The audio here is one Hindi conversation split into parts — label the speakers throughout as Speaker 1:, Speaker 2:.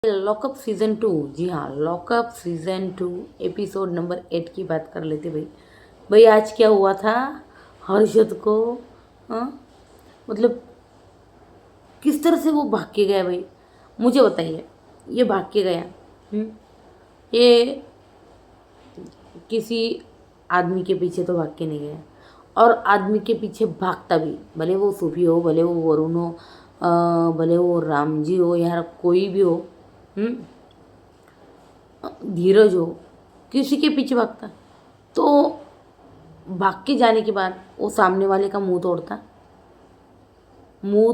Speaker 1: Lockup season 2। जी हाँ, लॉकअप सीज़न 2 एपिसोड नंबर 8 की बात कर लेते भाई। भाई आज क्या हुआ था हर्षद को? हाँ, मतलब किस तरह से वो भाग के गया भाई, मुझे बताइए। ये भाग के गया, ये किसी आदमी के पीछे तो भाग के नहीं गया, और आदमी के पीछे भागता भी, भले वो सूफी हो, भले वो वरुण हो, भले वो राम जी हो, यार कोई भी हो, धीरज हो, किसी के पीछे भागता तो भाग के जाने के बाद वो सामने वाले का मुंह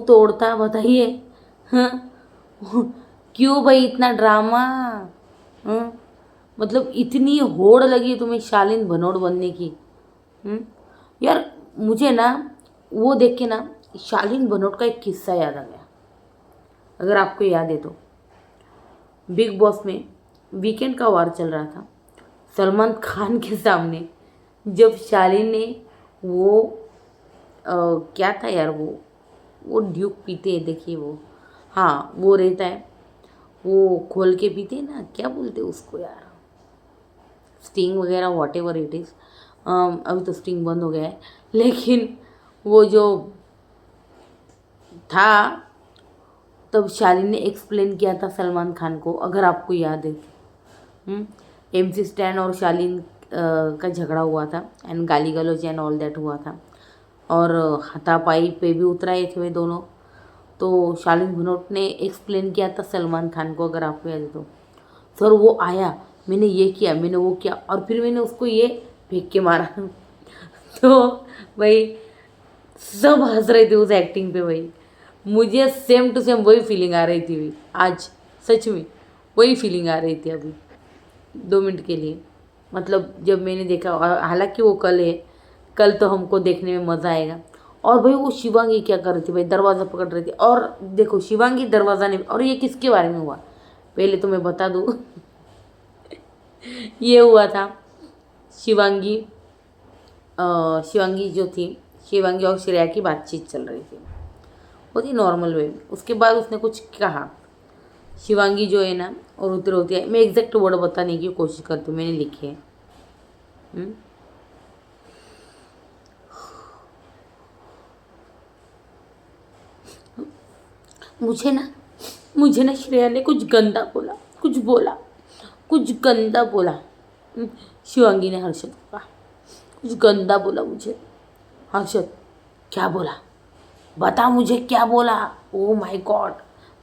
Speaker 1: तोड़ता बताइए। हाँ, क्यों भाई इतना ड्रामा? हाँ, मतलब इतनी होड़ लगी तुम्हें शालीन भनोट बनने की। यार मुझे ना वो देख के ना शालीन भनोट का एक किस्सा याद आ गया, अगर आपको याद है तो। बिग बॉस में वीकेंड का वार चल रहा था, सलमान खान के सामने जब शालीन ने वो क्या था यार, वो ड्यूक पीते हैं देखिए वो, हाँ वो रहता है, वो खोल के पीते हैं ना, क्या बोलते हैं उसको यार, स्टिंग वगैरह वॉट एवर इट इज़। अभी तो स्टिंग बंद हो गया है, लेकिन वो जो था, तब शालीन ने एक्सप्लेन किया था सलमान खान को, अगर आपको याद है। MC स्टैन और शालीन का झगड़ा हुआ था, एंड गाली गलौज एंड ऑल दैट हुआ था, और हाथापाई पे भी उतराए थे वे दोनों। तो शालीन भनोट ने एक्सप्लेन किया था सलमान खान को, अगर आपको याद है तो। सर वो आया, मैंने ये किया, मैंने वो किया, और फिर मैंने उसको ये फेंक के मारा। तो भाई सब हंस रहे थे उस एक्टिंग पे भाई। मुझे सेम टू सेम वही फीलिंग आ रही थी भाई आज, सच में वही फीलिंग आ रही थी अभी 2 मिनट के लिए। मतलब जब मैंने देखा, हालांकि वो कल है, कल तो हमको देखने में मज़ा आएगा। और भाई वो शिवांगी क्या कर रही थी भाई, दरवाज़ा पकड़ रही थी, और देखो शिवांगी दरवाज़ा नहीं, और ये किसके बारे में हुआ पहले तो मैं बता दूँ। ये हुआ था शिवांगी, शिवांगी जो थी, शिवांगी और श्रेया की बातचीत चल रही थी, बहुत ही नॉर्मल वे में। उसके बाद उसने कुछ कहा, शिवांगी जो है ना, और उतर होती है, मैं एग्जैक्ट वर्ड बताने की कोशिश करती हूँ, मैंने लिखे हैं। मुझे ना श्रेया ने कुछ गंदा बोला, कुछ गंदा बोला। शिवांगी ने हर्षद को कहा, कुछ गंदा बोला मुझे। हर्षद, क्या बोला, बता मुझे क्या बोला। ओ माय गॉड,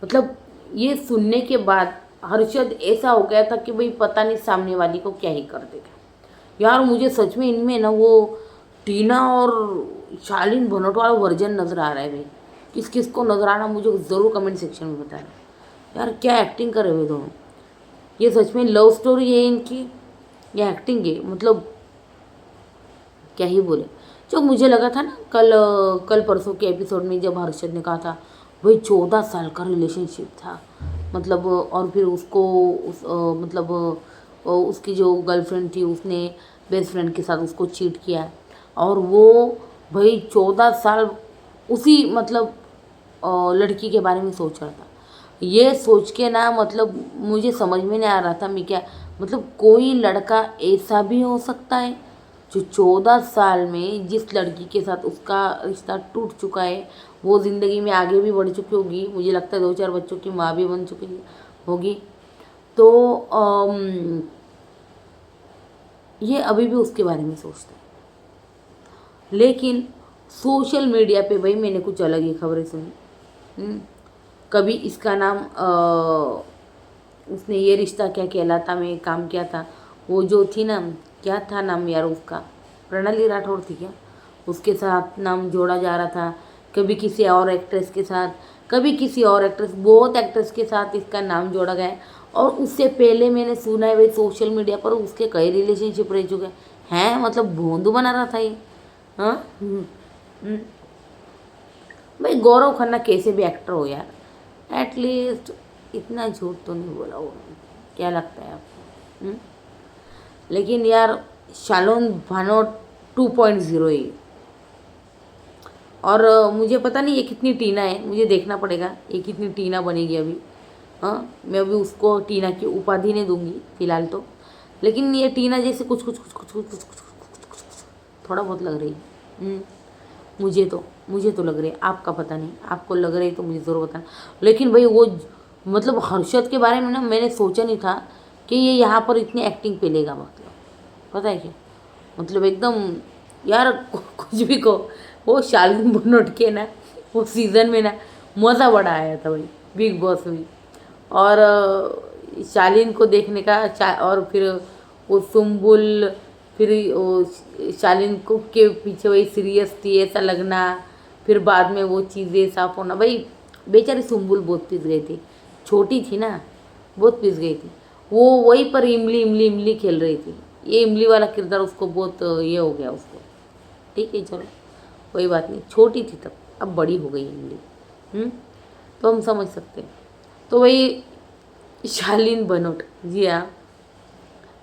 Speaker 1: मतलब ये सुनने के बाद हर्षद ऐसा हो गया था कि भाई पता नहीं सामने वाली को क्या ही कर देगा। यार मुझे सच में इनमें ना वो टीना और शालीन भनोट वाला वर्जन नज़र आ रहा है भाई। किस किस को नज़र आ रहा मुझे ज़रूर कमेंट सेक्शन में बताना। यार क्या एक्टिंग कर रहे हुए दोनों, ये सच में लव स्टोरी है इनकी या एक्टिंग है, मतलब क्या ही बोले। जो मुझे लगा था ना कल परसों के एपिसोड में, जब हर्षद ने कहा था भाई 14 साल का रिलेशनशिप था, मतलब और फिर उसको मतलब उसकी जो गर्लफ्रेंड थी उसने बेस्ट फ्रेंड के साथ उसको चीट किया, और वो भाई 14 साल उसी मतलब लड़की के बारे में सोच रहा था। ये सोच के ना मतलब मुझे समझ में नहीं आ रहा था मैं क्या, मतलब कोई लड़का ऐसा भी हो सकता है जो 14 साल में जिस लड़की के साथ उसका रिश्ता टूट चुका है, वो ज़िंदगी में आगे भी बढ़ चुकी होगी, मुझे लगता है 2-4 बच्चों की माँ भी बन चुकी होगी, तो ये अभी भी उसके बारे में सोचता है। लेकिन सोशल मीडिया पे भाई मैंने कुछ अलग ही खबरें सुनी। कभी इसका नाम उसने ये रिश्ता क्या कहलाता में काम किया था, वो जो थी ना, क्या था नाम यार उसका, प्रणाली राठौड़ थी क्या, उसके साथ नाम जोड़ा जा रहा था। कभी किसी और एक्ट्रेस के साथ, कभी किसी और एक्ट्रेस, बहुत एक्ट्रेस के साथ इसका नाम जोड़ा गया है। और उससे पहले मैंने सुना है भाई सोशल मीडिया पर उसके कई रिलेशनशिप रह चुके हैं, मतलब भोंदू बना रहा था ये। हाँ, भाई गौरव खन्ना कैसे भी एक्टर हो यार, एटलीस्ट इतना झूठ तो नहीं बोला वो, क्या लगता है आपको? लेकिन यार शालोन भानोट 2.0 है। और मुझे पता नहीं ये कितनी टीना है, मुझे देखना पड़ेगा ये कितनी टीना बनेगी अभी। हाँ, मैं अभी उसको टीना की उपाधि नहीं दूंगी फिलहाल तो, लेकिन ये टीना जैसे कुछ कुछ कुछ कुछ कुछ कुछ कुछ थोड़ा बहुत लग रही है। मुझे तो लग रही है, आपका पता नहीं, आपको लग रही है तो मुझे ज़रूर बताना। लेकिन भाई वो मतलब हर्षद के बारे में ना मैंने सोचा नहीं था कि ये यहाँ पर इतनी एक्टिंग पेलेगा, मतलब पता है क्या, मतलब एकदम यार कुछ भी कहो, वो शालीन भनोट के ना वो सीज़न में ना मज़ा बड़ा आया था भाई बिग बॉस में। और शालीन को देखने का और फिर वो सुम्बुल, फिर वो शालीन को के पीछे वही सीरियस थी ऐसा लगना, फिर बाद में वो चीज़ें साफ होना। भाई बेचारी सुम्बुल बहुत पिस गई थी, छोटी थी ना, बहुत पिस गई थी। वो वहीं पर इमली इमली इमली खेल रही थी, ये इमली वाला किरदार उसको बहुत ये हो गया उसको। ठीक है चलो कोई बात नहीं, छोटी थी तब, अब बड़ी हो गई इमली। तो हम समझ सकते हैं। तो वही शालीन भनोट, जी हाँ,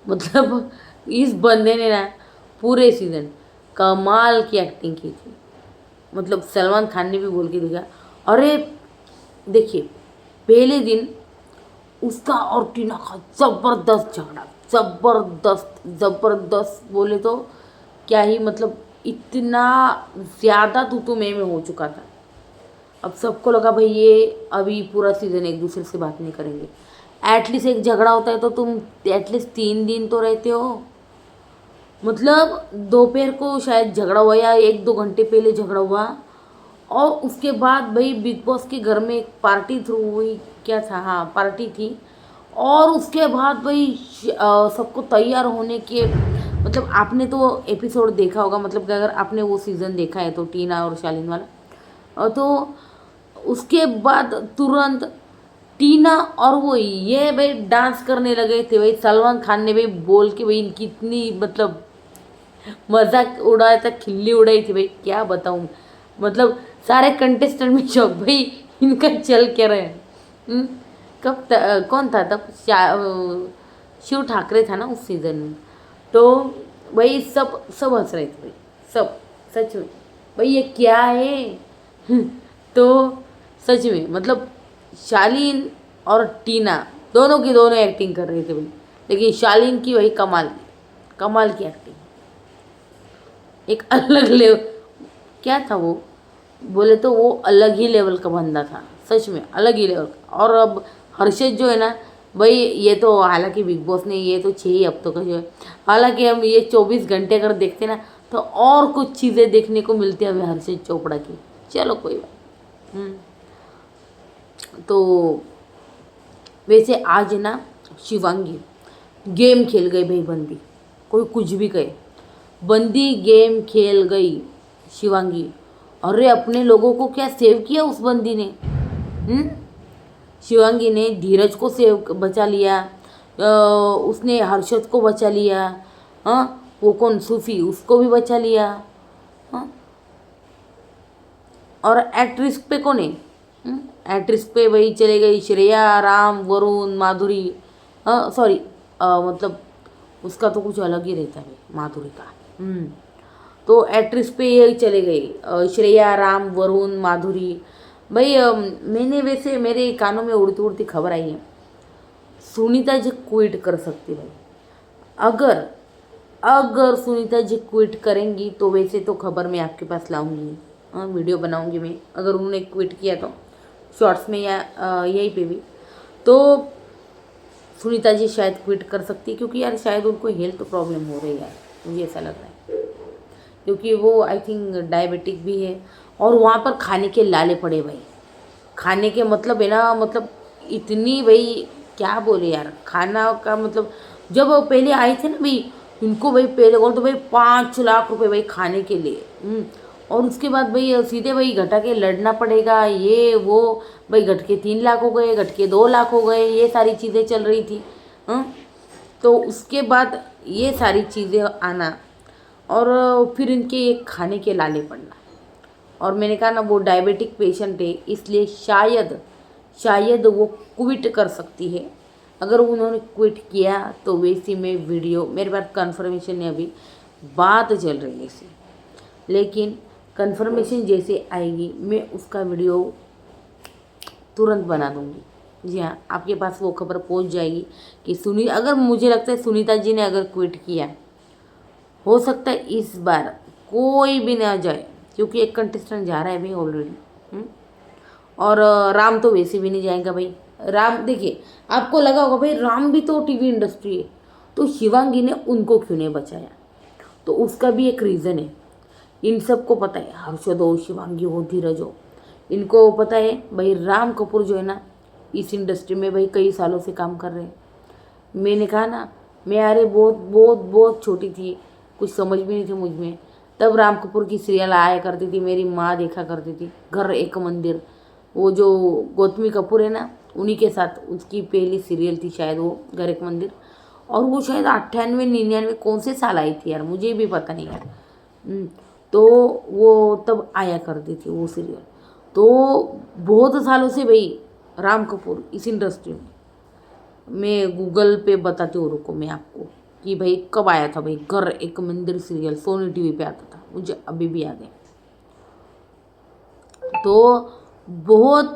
Speaker 1: मतलब इस बंदे ने ना पूरे सीज़न कमाल की एक्टिंग की थी। मतलब सलमान खान ने भी बोल के दिखा। अरे देखिए पहले दिन उसका और टीना का ज़बरदस्त झगड़ा, ज़बरदस्त ज़बरदस्त बोले तो क्या ही, मतलब इतना ज़्यादा तू मैं हो चुका था। अब सबको लगा भाई ये अभी पूरा सीज़न एक दूसरे से बात नहीं करेंगे। एटलीस्ट एक झगड़ा होता है तो तुम एटलीस्ट 3 दिन तो रहते हो। मतलब दोपहर को शायद झगड़ा हुआ या 1-2 घंटे पहले झगड़ा हुआ, और उसके बाद भाई बिग बॉस के घर में एक पार्टी थ्रू हुई, क्या था, हाँ पार्टी थी। और उसके बाद भाई सबको तैयार होने के, मतलब आपने तो एपिसोड देखा होगा, मतलब कि अगर आपने वो सीज़न देखा है तो टीना और शालीन वाला, तो उसके बाद तुरंत टीना और वो ये भाई डांस करने लगे थे। भाई सलमान खान ने भाई बोल के भाई इनकी इतनी मतलब मजाक उड़ाया था, खिल्ली उड़ाई थी भाई, क्या बताऊँ। मतलब सारे कंटेस्टेंट में शौक भाई इनका चल क्या रहे हैं। कौन था तब, शिव ठाकरे था ना उस सीज़न में। तो भाई सब सब हंस रहे थे भाई, सब, सच में भाई ये क्या है। तो सच में मतलब शालीन और टीना दोनों की दोनों एक्टिंग कर रहे थे भाई, लेकिन शालीन की वही कमाल, कमाल की एक्टिंग, एक अलग लेवल। क्या था वो, बोले तो वो अलग ही लेवल का बंदा था, सच में अलग ही लेवल का। और अब हर्षद जो है ना भाई, ये तो हालांकि बिग बॉस ने ये तो 6 ही हफ्तों का जो है, हालांकि हम ये 24 घंटे अगर देखते ना तो और कुछ चीज़ें देखने को मिलती है हमें हर्षद चोपड़ा की। चलो कोई बात। तो वैसे आज ना शिवांगी गेम खेल गई भाई, बंदी, कोई कुछ भी कहे, बंदी गेम खेल गई शिवांगी। अरे अपने लोगों को क्या सेव किया उस बंदी ने। शिवांगी ने धीरज को सेव बचा लिया, उसने हर्षद को बचा लिया, हाँ वो कौन सूफी उसको भी बचा लिया, हाँ। और एक्ट्रेस पे कौन है, एक्ट्रेस पे वही चले गई श्रेया, राम, वरुण, माधुरी, सॉरी मतलब उसका तो कुछ अलग ही रहता है माधुरी का। तो एक्ट्रेस पे यही चले गई, श्रेया, राम, वरुण, माधुरी। भाई मैंने वैसे मेरे कानों में उड़ती उड़ती खबर आई है, सुनीता जी क्विट कर सकती भाई। अगर अगर सुनीता जी क्विट करेंगी तो वैसे तो खबर मैं आपके पास लाऊंगी, वीडियो बनाऊंगी मैं, अगर उन्होंने क्विट किया तो शॉर्ट्स में या यहीं पे भी। तो सुनीता जी शायद क्विट कर सकती है, क्योंकि यार शायद उनको हेल्थ प्रॉब्लम हो रही है, मुझे ऐसा लग रहा है, क्योंकि वो आई थिंक डायबिटिक भी है। और वहाँ पर खाने के लाले पड़े भाई, खाने के मतलब है ना, मतलब इतनी भाई क्या बोले यार, खाना का मतलब जब वो पहले आए थे ना भाई, इनको भाई पहले बोल तो भाई 5 लाख रुपए भाई खाने के लिए। और उसके बाद भाई सीधे भाई घटा के लड़ना पड़ेगा, ये वो भाई घट के 3 लाख हो गए, घट के 2 लाख हो गए, ये सारी चीज़ें चल रही थी। तो उसके बाद ये सारी चीज़ें आना, और फिर इनके ये खाने के लाले पड़ना। और मैंने कहा ना वो डायबिटिक पेशेंट है, इसलिए शायद वो क्विट कर सकती है। अगर उन्होंने क्विट किया तो वैसी में वीडियो, मेरे पास कंफर्मेशन नहीं अभी, बात चल रही है इसे, लेकिन कंफर्मेशन जैसे आएगी मैं उसका वीडियो तुरंत बना दूंगी। जी हाँ, आपके पास वो खबर पहुंच जाएगी कि अगर मुझे लगता है सुनीता जी ने अगर क्विट किया, हो सकता है इस बार कोई भी ना जाए, क्योंकि एक कंटेस्टेंट जा रहा है भाई ऑलरेडी। और राम तो वैसे भी नहीं जाएगा भाई। राम देखिए, आपको लगा होगा भाई राम भी तो टीवी इंडस्ट्री है, तो शिवांगी ने उनको क्यों नहीं बचाया, तो उसका भी एक रीज़न है। इन सबको पता है, हर्षद हो, शिवांगी हो, धीरज हो, इनको पता है भाई राम कपूर जो है ना, इस इंडस्ट्री में भाई कई सालों से काम कर रहे हैं। मैंने कहा ना, मैं अरे बहुत बहुत बहुत छोटी थी, कुछ समझ भी नहीं थी मुझ में, तब राम कपूर की सीरियल आया करती थी, मेरी माँ देखा करती थी, घर एक मंदिर। वो जो गौतमी कपूर है ना, उन्हीं के साथ उसकी पहली सीरियल थी शायद वो घर एक मंदिर। और वो शायद 98-99 कौन से साल आई थी यार, मुझे भी पता नहीं यार। तो वो तब आया करती थी वो सीरियल। तो बहुत सालों से भाई राम कपूर इस इंडस्ट्री में, मैं गूगल पे बताती हूँ, रुको मैं आपको, कि भाई कब आया था भाई घर एक मंदिर सीरियल, सोनी टीवी पे आता था, मुझे अभी भी याद है। तो बहुत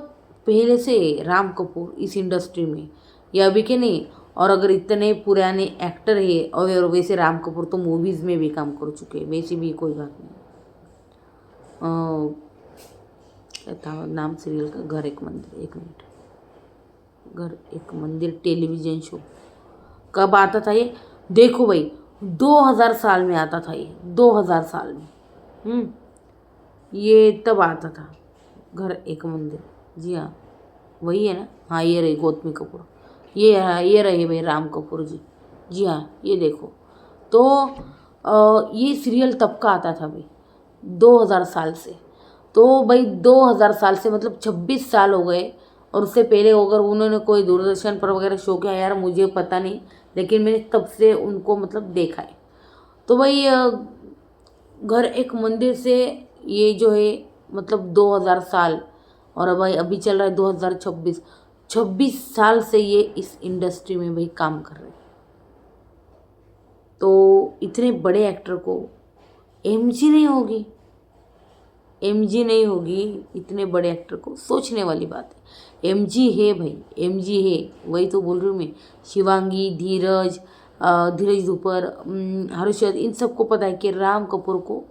Speaker 1: पहले से राम कपूर इस इंडस्ट्री में, ये अभी के नहीं। और अगर इतने पुराने एक्टर है, और वैसे राम कपूर तो मूवीज़ में भी काम कर चुके हैं, वैसे भी कोई बात नहीं। क्या था नाम सीरियल का, घर एक मंदिर, एक मिनट, घर एक मंदिर टेलीविज़न शो कब आता था ये, देखो भाई 2000 साल में आता था ये, 2000 साल में। ये तब आता था घर एक मंदिर। जी हाँ, वही है ना, हाँ ये रही गौतमी कपूर, ये रही भाई राम कपूर जी। जी हाँ, ये देखो। तो ये सीरियल तब का आता था भाई 2000 साल से। तो भाई 2000 साल से मतलब 26 साल हो गए। और उससे पहले अगर उन्होंने कोई दूरदर्शन पर वगैरह शो किया यार, मुझे पता नहीं, लेकिन मैंने तब से उनको मतलब देखा है। तो भाई घर एक मंदिर से ये जो है मतलब 2000 साल, और अब भाई अभी चल रहा है 2026, 26 साल से ये इस इंडस्ट्री में भाई काम कर रहे हैं। तो इतने बड़े एक्टर को एमजी नहीं होगी, एमजी नहीं होगी, इतने बड़े एक्टर को, सोचने वाली बात है। एमजी है भाई, एमजी है, वही तो बोल रही हूँ मैं। शिवांगी, धीरज, धीरज दुपर, हर्षद, इन सबको पता है कि राम कपूर को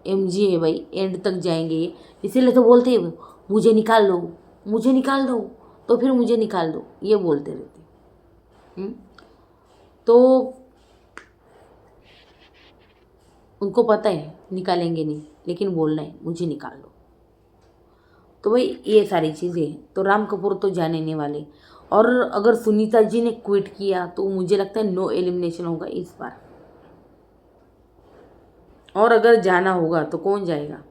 Speaker 1: एमजी है भाई, एंड तक जाएंगे ये। इसीलिए तो बोलते हैं मुझे निकाल दो, मुझे निकाल दो, तो फिर मुझे निकाल दो, ये बोलते रहते। तो उनको पता है निकालेंगे नहीं, लेकिन बोलना है मुझे निकाल दो। तो भाई ये सारी चीज़ें, तो राम कपूर तो जाने नहीं वाले। और अगर सुनीता जी ने क्विट किया तो मुझे लगता है नो एलिमिनेशन होगा इस बार। और अगर जाना होगा तो कौन जाएगा,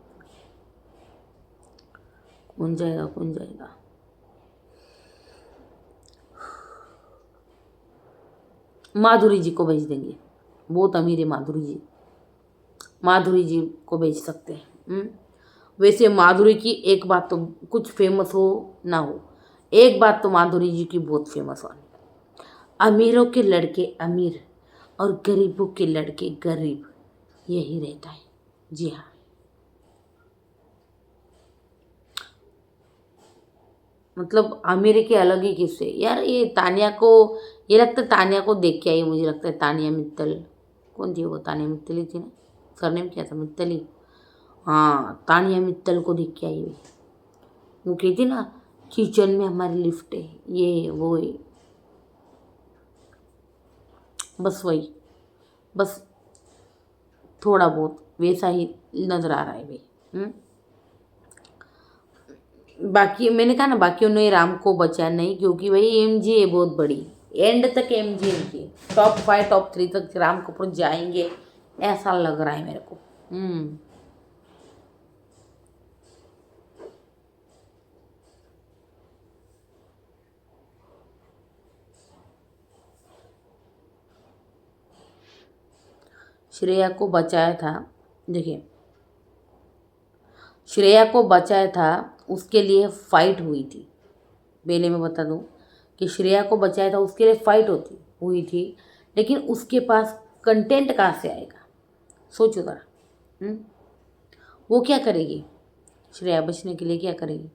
Speaker 1: कौन जाएगा, कौन जाएगा? माधुरी जी को भेज देंगे, बहुत अमीर है माधुरी जी, माधुरी जी को भेज सकते हैं। वैसे माधुरी की एक बात तो, कुछ फेमस हो ना हो, एक बात तो माधुरी जी की बहुत फेमस वाली, अमीरों के लड़के अमीर और गरीबों के लड़के गरीब, यही रहता है। जी हाँ, मतलब अमीर के अलग ही किस्से यार। ये तानिया को, ये लगता है तानिया को देख के आई, मुझे लगता है तानिया मित्तल, कौन थी वो, तानिया मित्तल ही थी ना, सरनेम क्या था, मित्तल ही। हाँ, तानिया मित्तल को देख के आई हुई। वो कहती ना किचन में हमारी लिफ्ट है, ये वो है, बस वही, बस थोड़ा बहुत वैसा ही नजर आ रहा है भाई। बाकी मैंने कहा ना, बाकी उन्होंने राम को बचा नहीं, क्योंकि भाई एमजी है बहुत बड़ी, एंड तक एमजी इनकी, टॉप 5 टॉप 3 तक राम कपूर जाएंगे, ऐसा लग रहा है मेरे को। श्रेया को बचाया था, देखिए श्रेया को बचाया था, उसके लिए फाइट हुई थी। पहले मैं बता दूं कि श्रेया को बचाया था, उसके लिए फाइट हुई थी, लेकिन उसके पास कंटेंट कहाँ से आएगा, सोचो ज़रा। वो क्या करेगी, श्रेया बचने के लिए क्या करेगी,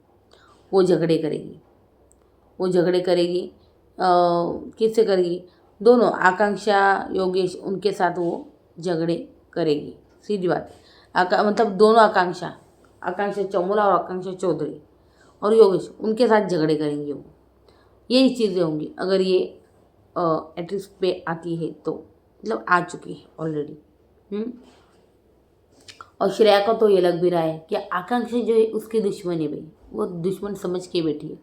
Speaker 1: वो झगड़े करेगी, वो झगड़े करेगी। किससे करेगी? दोनों, आकांक्षा योगेश, उनके साथ वो झगड़े करेगी, सीधी बात है। मतलब दोनों आकांक्षा, आकांक्षा चमोला और आकांक्षा चौधरी और योगेश, उनके साथ झगड़े करेंगे वो। यही चीज़ें होंगी अगर ये एट्रिस पे आती है तो, मतलब आ चुकी है ऑलरेडी। और श्रेया को तो ये लग भी रहा है कि आकांक्षा जो है उसकी दुश्मन है भाई, वो दुश्मन समझ के बैठी है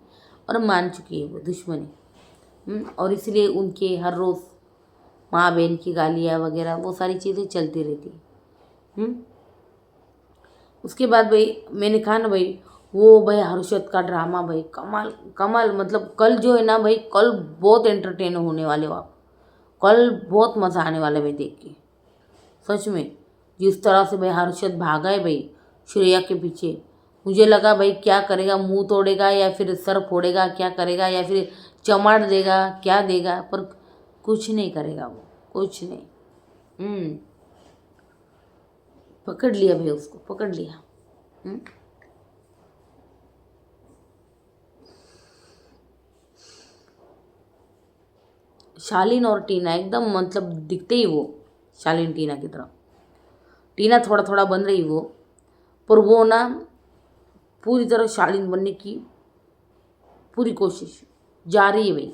Speaker 1: और मान चुकी है वो दुश्मन है। और इसलिए उनके हर रोज़ माँ बहन की गालियाँ वगैरह वो सारी चीज़ें चलती रहती है। उसके बाद भाई मैंने कहा ना भाई, वो भाई हर्षद का ड्रामा भाई कमाल कमाल, मतलब कल जो है ना भाई, कल बहुत एंटरटेन होने वाले हो आप। कल बहुत मज़ा आने वाला है भाई देख के, सच में। जिस तरह से भाई हर्षद भागा है भाई श्रेया के पीछे, मुझे लगा भाई क्या करेगा, मुंह तोड़ेगा या फिर सर फोड़ेगा, क्या करेगा, या फिर चमाट देगा, क्या देगा, पर कुछ नहीं करेगा वो, कुछ नहीं। पकड़ लिया भाई, उसको पकड़ लिया। शालीन और टीना एकदम मतलब दिखते ही वो शालीन टीना की तरह। टीना थोड़ा थोड़ा बन रही वो, पर वो ना पूरी तरह शालीन बनने की पूरी कोशिश जारी है भाई,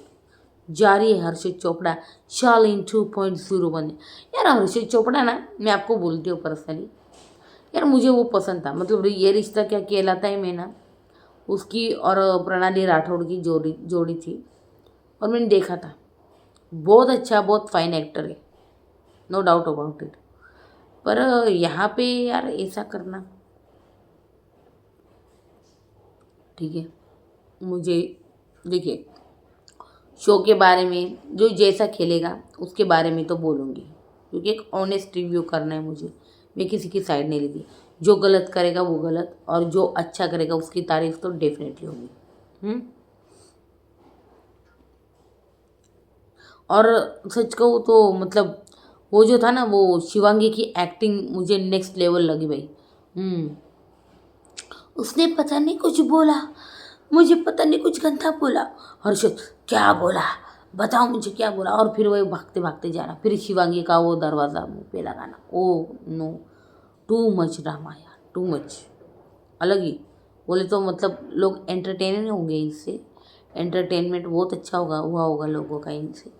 Speaker 1: जारी है। हर्षित चोपड़ा शालीन 2.0 बने। यार हर्षित चोपड़ा ना, मैं आपको बोलती हूँ पर्सनली, यार मुझे वो पसंद था। मतलब ये रिश्ता क्या कहलाता है में ना, उसकी और प्रणाली राठौड़ की जोड़ी थी, और मैंने देखा था। बहुत अच्छा, बहुत फाइन एक्टर है, नो डाउट अबाउट इट। पर यहाँ पे यार ऐसा करना, ठीक है। मुझे देखिए, शो के बारे में जो जैसा खेलेगा उसके बारे में तो बोलूँगी, क्योंकि एक ऑनेस्ट रिव्यू करना है मुझे। मैं किसी की साइड नहीं लेती। जो गलत करेगा वो गलत, और जो अच्छा करेगा उसकी तारीफ तो डेफिनेटली होगी। और सच कहूँ तो मतलब वो जो था ना, वो शिवांगी की एक्टिंग मुझे नेक्स्ट लेवल लगी भाई। उसने पता नहीं कुछ बोला, मुझे पता नहीं कुछ गंदा बोला। हर्षद क्या बोला, बताओ मुझे क्या बोला, और फिर वही भागते भागते जाना, फिर शिवांगी का वो दरवाज़ा मुँह पे लगाना। Oh no, too much drama यार, टू मच। अलग ही बोले तो मतलब लोग एंटरटेन होंगे इससे, एंटरटेनमेंट बहुत अच्छा हुआ होगा लोगों का इनसे।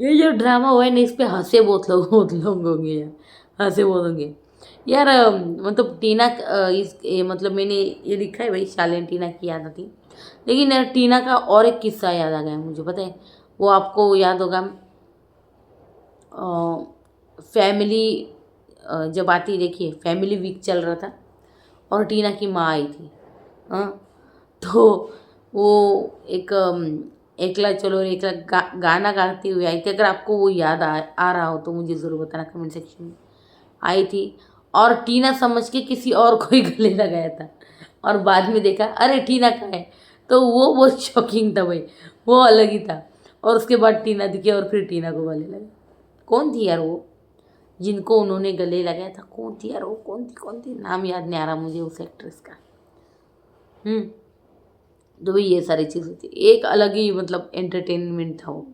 Speaker 1: ये जो ड्रामा हुआ है ना, इस पे हंसे बहुत लोग होंगे यार, हंसे बहुत होंगे यार। मतलब टीना मतलब मैंने ये लिखा है भाई, शालीन टीना की याद आती। लेकिन यार टीना का और एक किस्सा याद आ गया मुझे, पता है? वो आपको याद होगा, फैमिली जब आती, देखिए फैमिली वीक चल रहा था और टीना की माँ आई थी। हाँ, तो वो एक एकला चलो एकला गाना गाती हुई आई थी। अगर आपको वो याद आ रहा हो तो मुझे ज़रूर बताना कमेंट सेक्शन में। आई थी और टीना समझ के किसी और को ही गले लगाया था, और बाद में देखा अरे टीना का है, तो वो बहुत शॉकिंग था भाई, वो अलग ही था। और उसके बाद टीना दिखे और फिर टीना को गले लगे। कौन थी यार वो जिनको उन्होंने गले लगाया था? कौन थी यार वो, कौन थी? नाम याद नहीं आ रहा मुझे उस एक्ट्रेस का। तो भाई ये सारी चीज़ होती, एक अलग ही मतलब एंटरटेनमेंट था वो।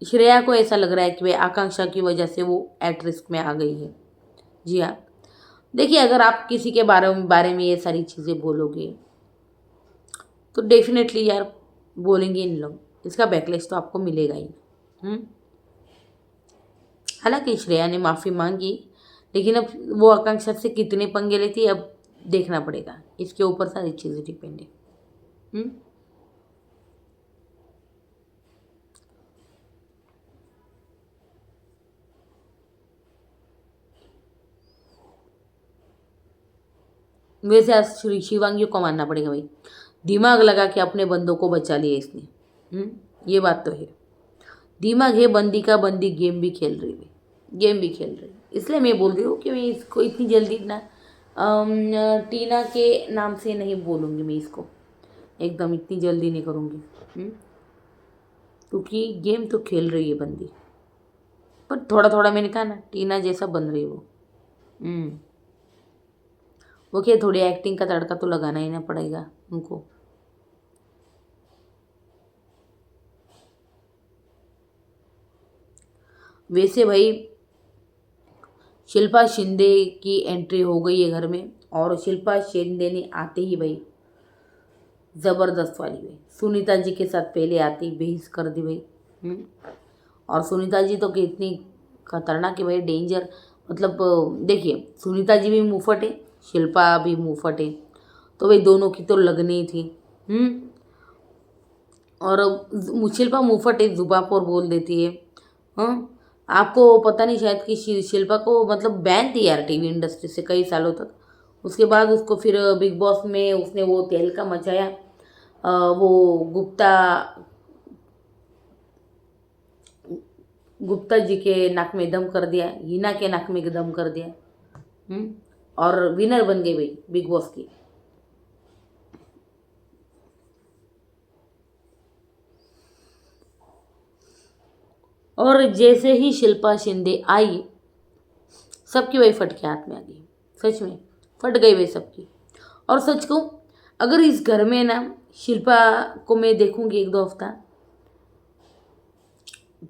Speaker 1: श्रेया को ऐसा लग रहा है कि भाई आकांक्षा की वजह से वो एट रिस्क में आ गई है। जी हाँ, देखिए अगर आप किसी के बारे में ये सारी चीज़ें बोलोगे तो डेफिनेटली यार बोलेंगे इन लोग, इसका बैकलेस तो आपको मिलेगा ही। हालांकि श्रेया ने माफ़ी मांगी, लेकिन अब वो आकांक्षा से कितने पंगे लेती है अब देखना पड़ेगा, इसके ऊपर सारी चीज़ें डिपेंड है। वैसे आज शिवांगी को मानना पड़ेगा भाई, दिमाग लगा के अपने बंदों को बचा लिया इसने। ये बात तो है, दिमाग है बंदी का, बंदी गेम भी खेल रही है, गेम भी खेल रही है। इसलिए मैं बोल रही हूँ कि मैं इसको इतनी जल्दी ना टीना के नाम से नहीं बोलूँगी, मैं इसको एकदम इतनी जल्दी नहीं करूँगी। क्योंकि गेम तो खेल रही है बंदी, पर थोड़ा थोड़ा मैंने कहा ना टीना जैसा बन रही है वो। हम्म वो क्या, थोड़ी एक्टिंग का तड़का तो लगाना ही ना पड़ेगा उनको। वैसे भाई शिल्पा शिंदे की एंट्री हो गई है घर में, और शिल्पा शिंदे ने आते ही भाई ज़बरदस्त वाली भाई सुनीता जी के साथ पहले आती बहस कर दी भाई। हम्म, और सुनीता जी तो कितनी खतरनाक है भाई, डेंजर। मतलब देखिए सुनीता जी भी मुंहफट है, शिल्पा भी मुंहफट है, तो भाई दोनों की तो लगनी थी। हम्म और शिल्पा मुंहफट है, जुबान पर बोल देती है। हाँ, आपको पता नहीं शायद कि शिल्पा को मतलब बैन थी यार टीवी इंडस्ट्री से कई सालों तक। उसके बाद उसको फिर बिग बॉस में उसने वो तेल का मचाया। वो गुप्ता जी के नाक में दम कर दिया, हिना के नाक में दम कर दिया। हम्म और विनर बन गई भाई बिग बॉस की। और जैसे ही शिल्पा शिंदे आई, सबकी वही फट के हाथ में आ गई। सच में फट गई वही सबकी। और सच कहूँ, अगर इस घर में ना शिल्पा को मैं देखूंगी एक दो हफ्ता,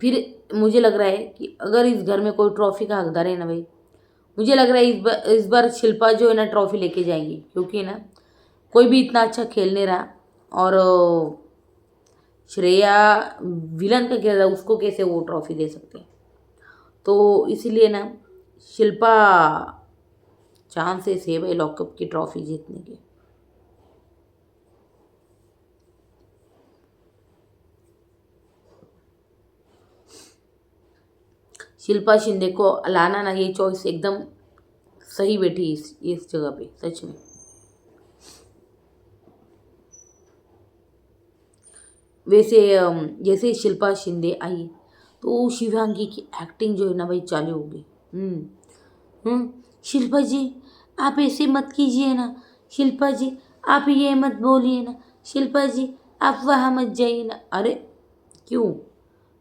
Speaker 1: फिर मुझे लग रहा है कि अगर इस घर में कोई ट्रॉफी का हकदार है ना भाई, मुझे लग रहा है इस बार शिल्पा जो है ना ट्रॉफी लेके जाएंगी, क्योंकि ना कोई भी इतना अच्छा खेल नहीं रहा। और श्रेया विलन का किरदार, उसको कैसे वो ट्रॉफी दे सकते हैं। तो इसीलिए ना शिल्पा चांसेस है भाई लॉकअप की ट्रॉफी जीतने के। शिल्पा शिंदे को लाना ना, ये चॉइस एकदम सही बैठी इस जगह पे सच में। वैसे जैसे ही शिल्पा शिंदे आई, तो शिवांगी की एक्टिंग जो है ना भाई चालू हो गई। हम्म शिल्पा जी आप ऐसे मत कीजिए ना, शिल्पा जी आप ये मत बोलिए ना, शिल्पा जी आप वहाँ मत जाइए ना। अरे क्यों?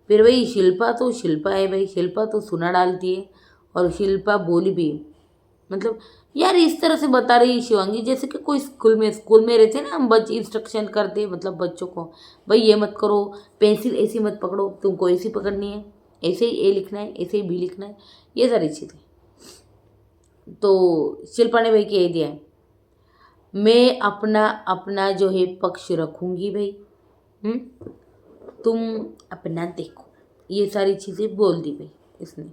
Speaker 1: फिर भाई शिल्पा तो शिल्पा है भाई, शिल्पा तो सुना डालती है, और शिल्पा बोली भी। मतलब यार इस तरह से बता रही है शिवांगी जैसे कि कोई स्कूल में रहते हैं ना, हम बच्चे इंस्ट्रक्शन करते हैं मतलब बच्चों को, भाई ये मत करो, पेंसिल ऐसी मत पकड़ो, तुमको ऐसी पकड़नी है, ऐसे ही ए लिखना है, ऐसे ही बी लिखना है, ये सारी चीज़ें। तो शिल्पा ने भाई कह दिया है, मैं अपना अपना जो है पक्ष रखूंगी भाई। हम्म तुम अपना देखो, ये सारी चीज़ें बोल दी भाई इसने,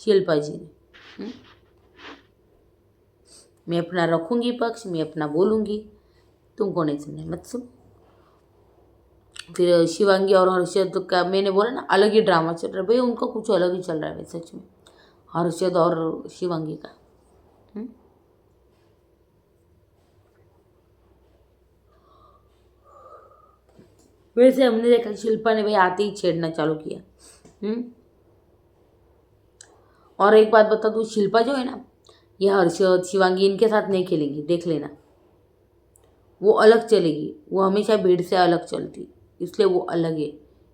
Speaker 1: शिल्पा जी ने। हम्म? मैं अपना रखूंगी पक्ष, मैं अपना बोलूंगी, तुमको नहीं सुनना है, मत सुन। फिर शिवांगी और हर्षद का मैंने बोला ना अलग ही ड्रामा चल रहा है भाई, उनका कुछ अलग ही चल रहा है भाई सच में, हर्षद और शिवांगी का। हम्म? वैसे हमने देखा शिल्पा ने भाई आते ही छेड़ना चालू किया। हम्म और एक बात बता दूँ, शिल्पा जो है ना, ये हर्षद शिवांगी इनके साथ नहीं खेलेंगी, देख लेना। वो अलग चलेगी, वो हमेशा भीड़ से अलग चलती, इसलिए वो अलग है,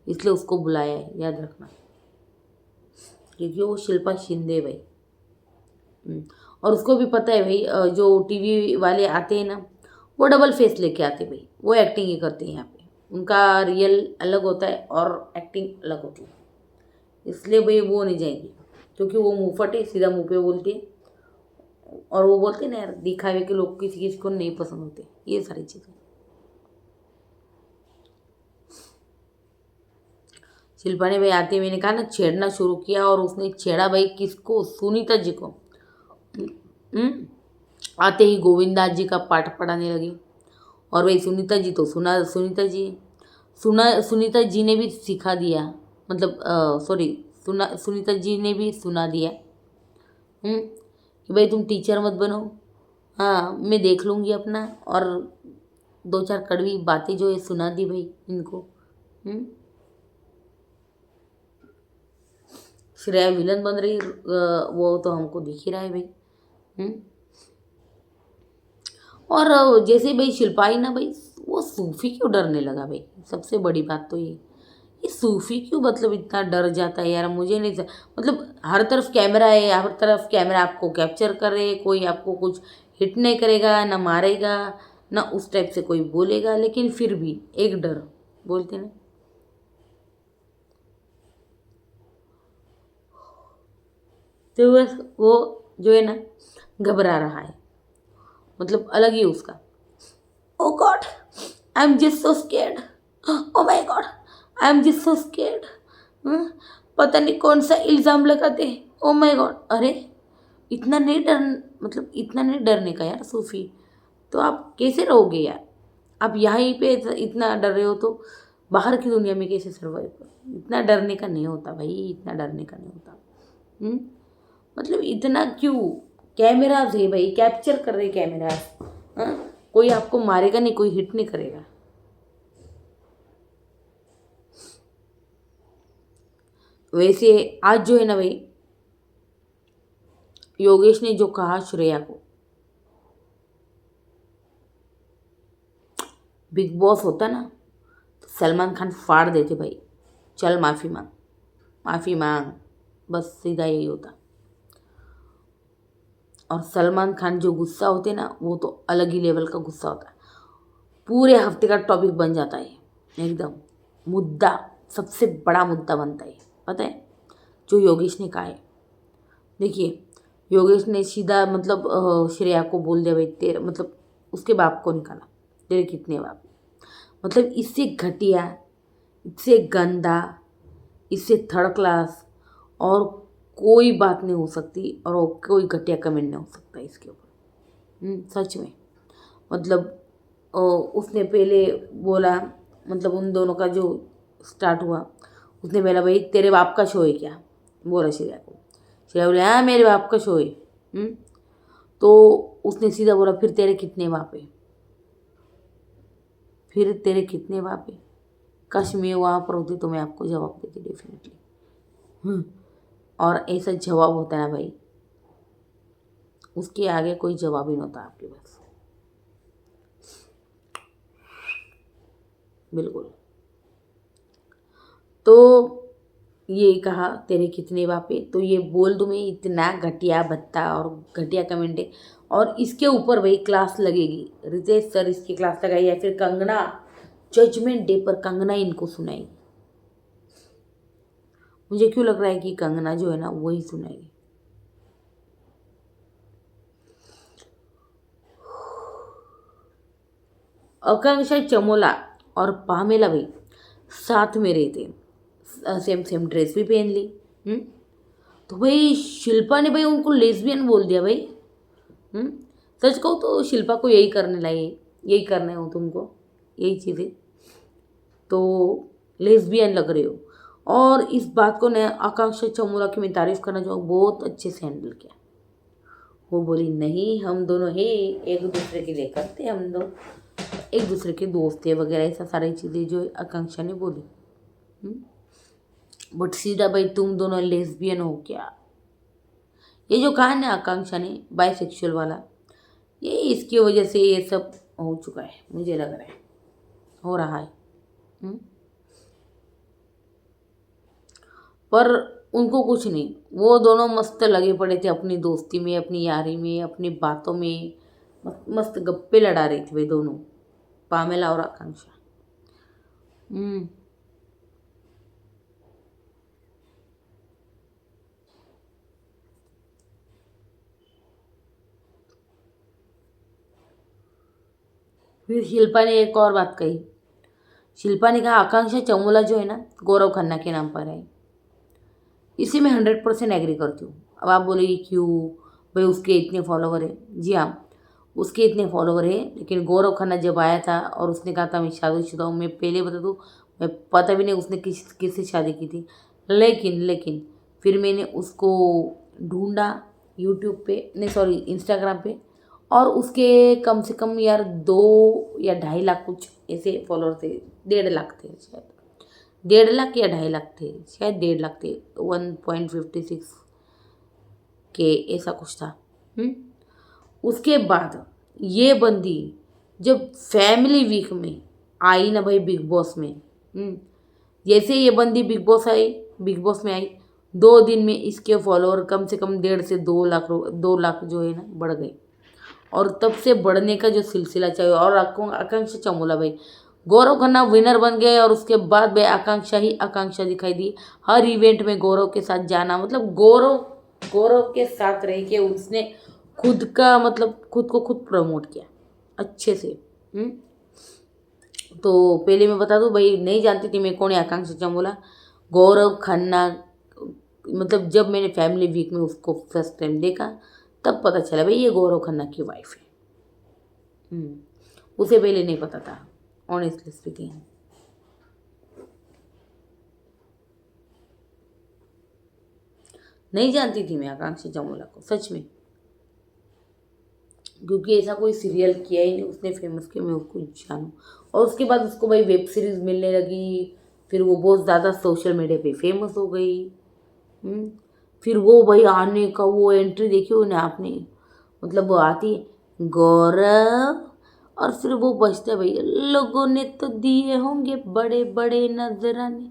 Speaker 1: इसलिए उसको बुलाया है, याद रखना। क्योंकि वो शिल्पा शिंदे है भाई। हम्म, और उसको भी पता है भाई, जो टीवी वाले आते हैं ना, वो डबल फेस लेके आते हैं भाई, वो एक्टिंग ही करते हैं यहाँ पे, उनका रियल अलग होता है और एक्टिंग अलग होती है। इसलिए भाई वो नहीं जाएंगी, क्योंकि वो मुंह फटे सीधा मुंह पे बोलती है, और वो बोलते हैं ना यार दिखावे के लोग किसी किसी को नहीं पसंद होते, ये सारी चीज़ें। शिल्पा ने भाई आते ही मैंने कहा ना छेड़ना शुरू किया, और उसने छेड़ा भाई किसको, सुनीता जी को। हम्म आते ही गोविंदा जी का पाठ पढ़ाने लगी, और भाई सुनीता जी तो सुनीता जी ने भी सिखा दिया, मतलब सॉरी, सुनीता जी ने भी सुना दिया। कि भाई तुम टीचर मत बनो, हाँ मैं देख लूँगी अपना, और दो चार कड़वी बातें जो है सुना दी भाई इनको। हम्म श्रेया विलन बन रही, वो तो हमको दिख ही रहा है भाई। हम्म और जैसे भाई शिल्पाई ना भाई, वो सूफी क्यों डरने लगा भाई, सबसे बड़ी बात तो ये ये सूफी क्यों मतलब इतना डर जाता है यार, मुझे नहीं मतलब हर तरफ कैमरा है, हर तरफ कैमरा आपको कैप्चर कर रहे, कोई आपको कुछ हिट नहीं करेगा, ना मारेगा, ना उस टाइप से कोई बोलेगा, लेकिन फिर भी एक डर बोलते ना। तो बस वो जो है ना घबरा रहा है, मतलब अलग ही उसका। Oh god, I am just so scared, oh my god, I am just so scared. पता नहीं कौन सा इल्ज़ाम लगाते हैं। ओ माय गॉड, अरे इतना नहीं डर, मतलब इतना नहीं डरने का यार सूफी। तो आप कैसे रहोगे यार, आप यहीं पे इतना डर रहे हो तो बाहर की दुनिया में कैसे सर्वाइव करो। इतना डरने का नहीं होता भाई, इतना डरने का नहीं होता। हम्म मतलब इतना क्यों, कैमराज है भाई, कैप्चर कर रहे कैमराज। कोई आपको मारेगा नहीं, कोई हिट नहीं करेगा। वैसे आज जो है ना भाई, योगेश ने जो कहा श्रेया को, बिग बॉस होता ना तो सलमान खान फाड़ देते भाई, चल माफ़ी मांग, माफ़ी मांग, बस सीधा यही होता। और सलमान खान जो गुस्सा होते ना वो तो अलग ही लेवल का गुस्सा होता है, पूरे हफ्ते का टॉपिक बन जाता है एकदम, मुद्दा, सबसे बड़ा मुद्दा बनता है। पता है जो योगेश ने कहा है, देखिए योगेश ने सीधा मतलब श्रेया को बोल दिया भाई तेरे मतलब उसके बाप को निकाला, तेरे कितने बाप, मतलब इससे घटिया, इससे गंदा, इससे थर्ड क्लास और कोई बात नहीं हो सकती, और वो कोई घटिया कमेंट नहीं हो सकता इसके ऊपर। सच में मतलब उसने पहले बोला, मतलब उन दोनों का जो स्टार्ट हुआ, उसने बोला भाई तेरे बाप का शो है क्या, बोला श्रेया को। श्रेया बोले हाँ मेरे बाप का शो है। तो उसने सीधा बोला फिर तेरे कितने बाप है, फिर तेरे कितने बाप है। काश मैं वहाँ पर होती तो मैं आपको जवाब देती डेफिनेटली। और ऐसा जवाब होता है ना भाई, उसके आगे कोई जवाब ही नहीं होता आपके पास, बिल्कुल। तो ये कहा तेरे कितने बाप है, तो ये बोल दूँ मैं, इतना घटिया भत्ता और घटिया कमेंट है। और इसके ऊपर भाई क्लास लगेगी, रितेश सर इसकी क्लास लगाई, या फिर कंगना जजमेंट डे पर कंगना इनको सुनाएगी। मुझे क्यों लग रहा है कि कंगना जो है ना वही सुनाएगी। आकांक्षा चमोला और पामेला भाई साथ में रहे थे, सेम सेम ड्रेस भी पहन ली। हम्म तो भाई शिल्पा ने भाई उनको लेस्बियन बोल दिया भाई। हम्म सच कहूँ तो शिल्पा को यही करने लगे, यही करने हो तुमको, यही चीज़ें तो लेस्बियन लग रहे हो। और इस बात को मैं आकांक्षा चमोला की मैं तारीफ करना चाहूँ, बहुत अच्छे से हैंडल किया। वो बोली नहीं हम दोनों ही एक दूसरे के लिए करते, हम दो एक दूसरे के दोस्त थे वगैरह, ऐसा सारी चीज़ें जो आकांक्षा ने बोली। बट सीधा भाई तुम दोनों लेस्बियन हो क्या, ये जो कहा ना आकांक्षा ने बाइसेक्सुअल वाला, ये इसकी वजह से ये सब हो चुका है, मुझे लग रहा है हो रहा है। हम्म? पर उनको कुछ नहीं, वो दोनों मस्त लगे पड़े थे अपनी दोस्ती में, अपनी यारी में, अपनी बातों में, मस्त गप्पे लड़ा रहे थे वे दोनों, पामेला और आकांक्षा। हम्म फिर शिल्पा ने एक और बात कही, शिल्पा ने कहा आकांक्षा चमोला जो है ना गौरव खन्ना के नाम पर है। इसी में 100% एग्री करती हूँ। अब आप बोलेगी क्यों, भाई उसके इतने फॉलोवर है, जी हाँ उसके इतने फॉलोवर है, लेकिन गौरव खन्ना जब आया था और उसने कहा था मैं शादीशुदा हूँ, मैं पहले बता दूँ, मैं पता भी नहीं उसने किससे शादी की थी, लेकिन लेकिन फिर मैंने उसको ढूंढा यूट्यूब पे, नहीं सॉरी इंस्टाग्राम पे, और उसके कम से कम यार 2 या 2.5 लाख कुछ ऐसे फॉलोअर थे, 1.5 लाख थे शायद, 1.5 लाख या 2.5 लाख थे, शायद 1.5 लाख थे, 1.56 के ऐसा कुछ था। उसके बाद ये बंदी जब फैमिली वीक में आई ना भाई बिग बॉस में, जैसे ये बंदी बिग बॉस में आई, 2 दिन में इसके फॉलोअर कम से कम 1.5 से 2 लाख 2 लाख जो है ना बढ़ गए। और तब से बढ़ने का जो सिलसिला चाहिए। और आकांक्षा चमोला भाई, गौरव खन्ना विनर बन गए और उसके बाद भाई आकांक्षा ही आकांक्षा दिखाई दी। हर इवेंट में गौरव के साथ जाना, मतलब गौरव गौरव के साथ रह के उसने खुद का मतलब खुद को खुद प्रमोट किया अच्छे से। तो पहले मैं बता दूं भाई, नहीं जानती थी मैं कौन है आकांक्षा चमोला। गौरव खन्ना, मतलब जब मैंने फैमिली वीक में उसको फर्स्ट टाइम देखा तब पता चला भाई ये गौरव खन्ना की वाइफ है। उसे पहले नहीं पता था, ऑनेस्टली स्पीकिंग। नहीं जानती थी मैं आकांक्षा चमोला को सच में, क्योंकि ऐसा कोई सीरियल किया ही नहीं उसने फेमस के मैं उसको जानूँ। और उसके बाद उसको भाई वेब सीरीज मिलने लगी, फिर वो बहुत ज़्यादा सोशल मीडिया पे फेमस हो गई। फिर वो भाई आने का वो एंट्री देखी हो ना आपने, मतलब वो आती है गौरव और फिर वो बजता भाई, लोगों ने तो दिए होंगे बड़े बड़े नजराने,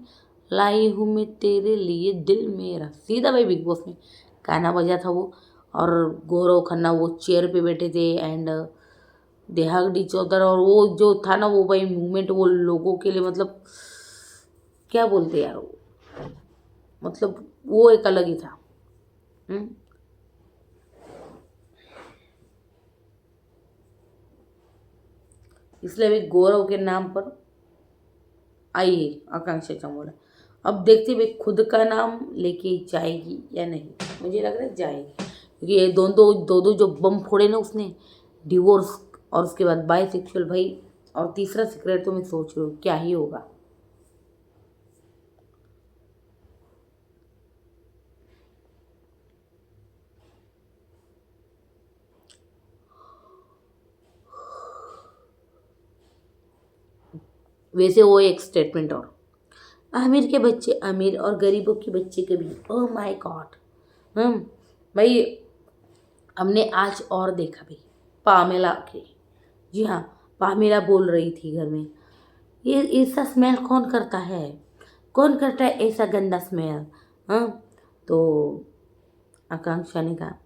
Speaker 1: लाई हूँ मैं तेरे लिए दिल मेरा, सीधा भाई बिग बॉस में गाना बजा था वो। और गौरव खन्ना वो चेयर पे बैठे थे एंड देहाग डी चौधर, और वो जो था ना वो भाई मूवमेंट वो लोगों के लिए, मतलब क्या बोलते यार वो, मतलब वो एक अलग ही था। हम्म इसलिए अभी गौरव के नाम पर आई है आकांक्षा चमोला। अब देखते भाई खुद का नाम लेके जाएगी या नहीं, मुझे लग रहा है जाएगी, क्योंकि ये दो दो जो बम फोड़े ना उसने, डिवोर्स और उसके बाद बाइसेक्सुअल भाई, और तीसरा सीक्रेट तो मैं सोच रही हूँ क्या ही होगा। वैसे वो एक स्टेटमेंट और, अमीर के बच्चे अमीर और गरीबों के बच्चे कभी, ओह माय गॉड। हम भाई हमने आज और देखा भाई पामेला के, जी हाँ, पामेला बोल रही थी घर में, ये ऐसा स्मेल कौन करता है, कौन करता है ऐसा गंदा स्मेल। हाँ, तो आकांक्षा ने कहा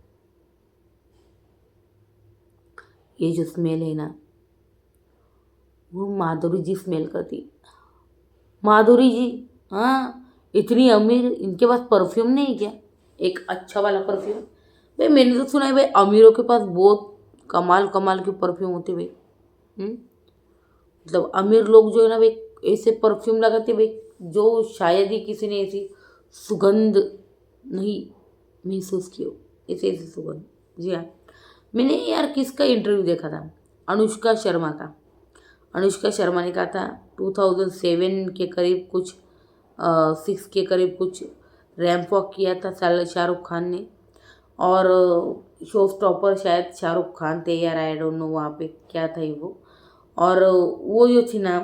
Speaker 1: ये जो स्मेल है ना वो माधुरी जी स्मेल करती। माधुरी जी, हाँ, इतनी अमीर, इनके पास परफ्यूम नहीं है क्या, एक अच्छा वाला परफ्यूम। भाई मैंने तो सुना है भाई अमीरों के पास बहुत कमाल कमाल के परफ्यूम होते भाई। हम्म मतलब अमीर लोग जो है ना भाई ऐसे परफ्यूम लगाते भाई जो शायद ही किसी ने ऐसी सुगंध नहीं महसूस की हो, ऐसे ऐसी सुगंध। जी हाँ, मैंने यार किसका इंटरव्यू देखा था, अनुष्का शर्मा का। अनुष्का शर्मा ने कहा था 2007 के करीब कुछ 6 के करीब कुछ रैंप वॉक किया था शाहरुख खान ने। और शो स्टॉपर शायद शाहरुख खान थे यार, आई डोंट नो वहाँ पे क्या था ही वो। और वो जो थी ना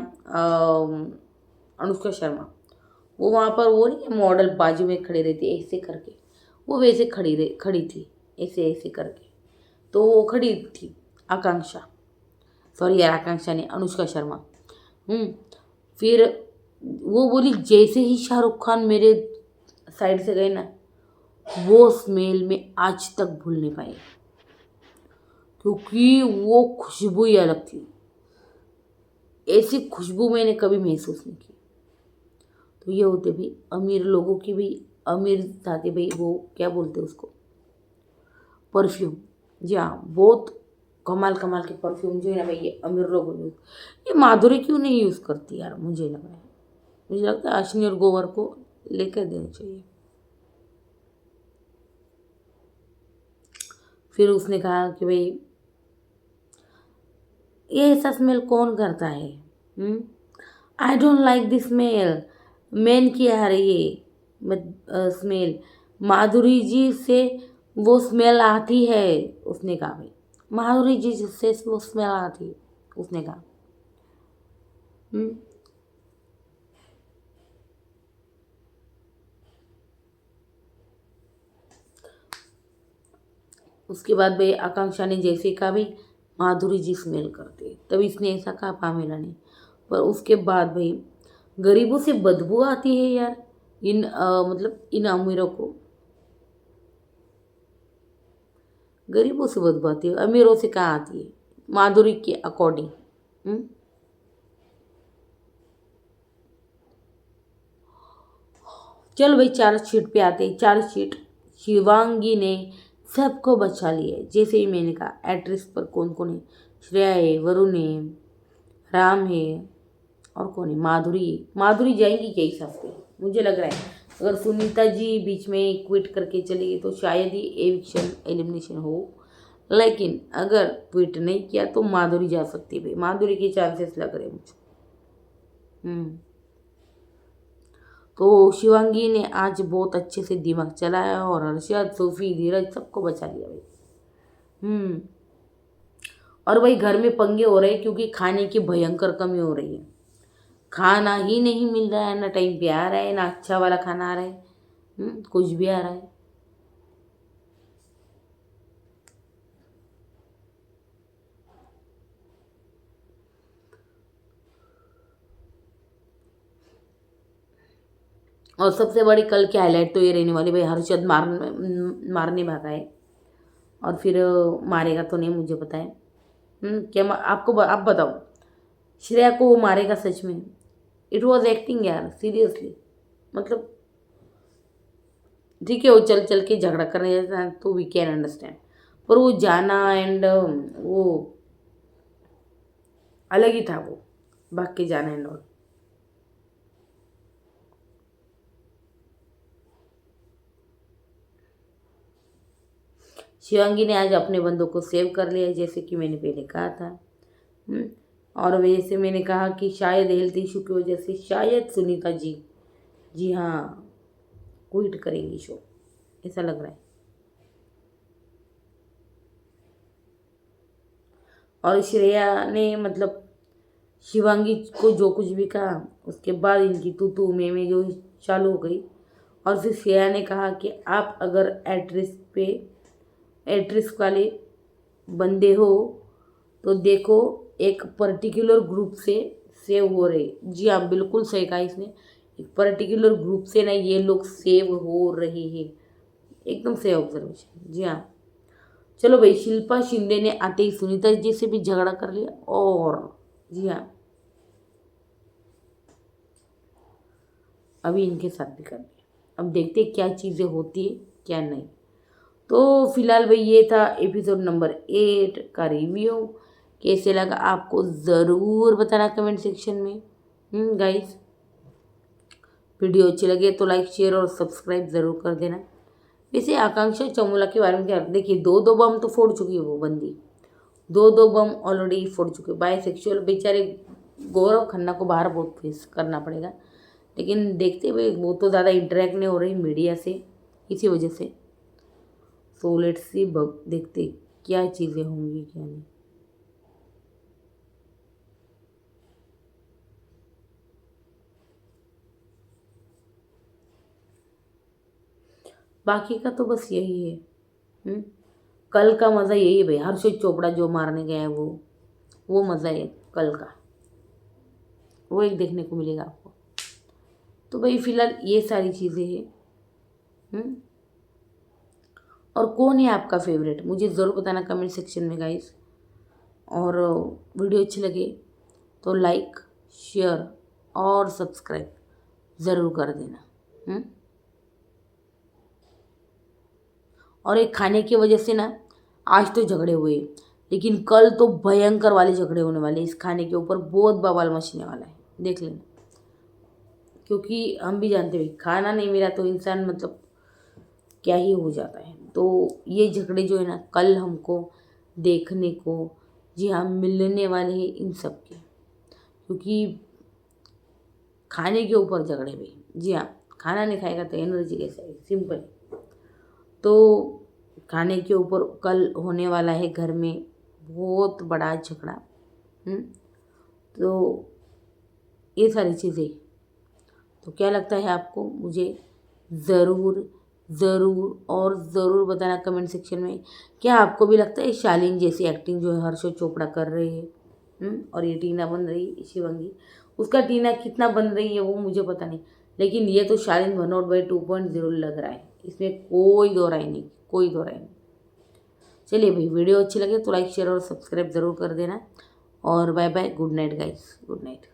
Speaker 1: अनुष्का शर्मा, वो वहाँ पर वो नहीं मॉडल बाजू में खड़े रहती ऐसे करके, वो वैसे खड़ी थी ऐसे ऐसे करके। तो वो खड़ी थी आकांक्षा, सॉरी यार आकांक्षा ने अनुष्का शर्मा। हम्म फिर वो बोली जैसे ही शाहरुख खान मेरे साइड से गए ना, वो स्मेल में आज तक भूल नहीं पाए, क्योंकि वो खुशबू ही अलग थी, ऐसी खुशबू मैंने कभी महसूस नहीं की। तो ये होते भाई अमीर लोगों की भी, अमीर जाते भाई वो क्या बोलते उसको, परफ्यूम। जी हाँ, बहुत कमाल कमाल के परफ्यूम जो है ना भाई ये अमीर लोग यूज़, ये माधुरी क्यों नहीं यूज़ करती यार, मुझे लग रहा है, मुझे लगता है अश्विनी और गोवर को लेकर देना चाहिए। फिर उसने कहा कि भाई ये ऐसा स्मेल कौन करता है, I don't like this smell, man की आ रही है स्मेल, माधुरी जी से वो स्मेल आती है। उसने कहा भाई माधुरी जी से वो स्मेल आती है, उसने कहा। हम्म उसके बाद भाई आकांक्षा ने जैसे कहा भाई माधुरी जी स्मेल करते, तब इसने ऐसा कहा पामेला ने। पर उसके बाद भाई गरीबों से बदबू आती है यार, इन मतलब इन अमीरों को। गरीबों से बदबू आती है, अमीरों से कहाँ आती है माधुरी के अकॉर्डिंग। चलो भाई चार्जशीट पे आते हैं। चार्जशीट, शिवांगी ने सबको बचा लिया है। जैसे ही मैंने कहा एड्रेस पर कौन कौन है, श्रेया है, वरुण है, राम है, और कौन है, माधुरी। माधुरी जाएंगी क्या इस हफ्ते, मुझे लग रहा है अगर सुनीता जी बीच में क्विट करके चली गई तो शायद ही एविक्शन एलिमिनेशन हो, लेकिन अगर क्विट नहीं किया तो माधुरी जा सकती है भाई, माधुरी के चांसेस लग रहे हैं मुझे। तो शिवांगी ने आज बहुत अच्छे से दिमाग चलाया और हर्षद, सोफी, धीरज सबको बचा लिया भाई। हम्म और भाई घर में पंगे हो रहे हैं क्योंकि खाने की भयंकर कमी हो रही है। खाना ही नहीं मिल रहा है, ना टाइम पे आ रहा है, ना अच्छा वाला खाना आ रहा है। कुछ भी आ रहा है। और सबसे बड़ी कल की हाईलाइट तो ये रहने वाली भाई, हर्षद मारने भागा है। और फिर मारेगा तो नहीं मुझे पता है। क्या आप बताओ, श्रेया को वो मारेगा सच में? इट वॉज एक्टिंग यार, सीरियसली। मतलब ठीक है वो चल चल के झगड़ा करने जाता है तो वी कैन अंडरस्टैंड, पर वो जाना एंड वो अलग ही था, वो भाग के जाना एंड ऑल। शिवांगी ने आज अपने बंदों को सेव कर लिया जैसे कि मैंने पहले कहा था। हम्म, और वैसे मैंने कहा कि शायद हेल्थ इशू की वजह से शायद सुनीता जी, जी हाँ, क्विट करेंगी शो, ऐसा लग रहा है। और श्रेया ने मतलब शिवांगी को जो कुछ भी कहा उसके बाद इनकी तू तू में जो चालू हो गई। और फिर श्रेया ने कहा कि आप अगर एड्रेस वाले बंदे हो तो देखो एक पर्टिकुलर ग्रुप से सेव हो रहे। जी हाँ, बिल्कुल सही कहा इसने, एक पर्टिकुलर ग्रुप से ना ये लोग सेव हो रहे हैं। एकदम सही ऑब्जर्वेशन, जी हाँ। चलो भाई, शिल्पा शिंदे ने आते ही सुनीता जी से भी झगड़ा कर लिया, और जी हाँ अभी इनके साथ भी कर लिया। अब देखते हैं क्या चीज़ें होती है क्या नहीं। तो फिलहाल भाई ये था एपिसोड नंबर 8 का रिव्यू। कैसे लगा आपको ज़रूर बताना कमेंट सेक्शन में। गाइस, वीडियो अच्छी लगे तो लाइक शेयर और सब्सक्राइब ज़रूर कर देना। वैसे आकांक्षा चमोला के बारे में क्या, देखिए दो दो बम तो फोड़ चुकी है वो बंदी, दो दो बम ऑलरेडी फोड़ चुके। बाय सेक्सुअल बेचारे गौरव खन्ना को बाहर बहुत फेस करना पड़ेगा, लेकिन देखते हुए वो तो ज़्यादा इंटरेक्ट नहीं हो रही मीडिया से, इसी वजह से। सो लेट्स सी, देखते क्या चीज़ें होंगी क्या नहीं। बाकी का तो बस यही है। हम्म, कल का मज़ा यही है भाई, हर्षद चोपड़ा जो मारने गया है वो मज़ा है कल का, वो एक देखने को मिलेगा आपको। तो भाई फिलहाल ये सारी चीज़ें हैं। हम्म, और कौन है आपका फेवरेट मुझे ज़रूर बताना कमेंट सेक्शन में गाइस। और वीडियो अच्छी लगे तो लाइक शेयर और सब्सक्राइब ज़रूर कर देना। और एक खाने की वजह से ना आज तो झगड़े हुए, लेकिन कल तो भयंकर वाले झगड़े होने वाले, इस खाने के ऊपर बहुत बवाल मचने वाला है, देख लेना। क्योंकि हम भी जानते हैं खाना नहीं मिला तो इंसान मतलब क्या ही हो जाता है। तो ये झगड़े जो है ना कल हमको देखने को, जी हाँ, मिलने वाले हैं इन सब के, क्योंकि खाने के ऊपर झगड़े भी, जी हाँ, खाना नहीं खाएगा तो एनर्जी कैसे आएगी, सिंपल। तो खाने के ऊपर कल होने वाला है घर में बहुत बड़ा झगड़ा। तो ये सारी चीज़ें, तो क्या लगता है आपको मुझे ज़रूर ज़रूर और ज़रूर बताना कमेंट सेक्शन में। क्या आपको भी लगता है शालीन जैसी एक्टिंग जो है हर्षद चोपड़ा कर रहे हैं, और ये टीना बन रही शिवंगी, उसका टीना कितना बन रही है वो मुझे पता नहीं, लेकिन ये तो शालीन भनोट भाई 2.0 लग रहा है, इसमें कोई दो राय नहीं, कोई दो राय नहीं। चलिए भाई, वीडियो अच्छी लगे तो लाइक शेयर और सब्सक्राइब ज़रूर कर देना। और bye bye, good night guys, good night.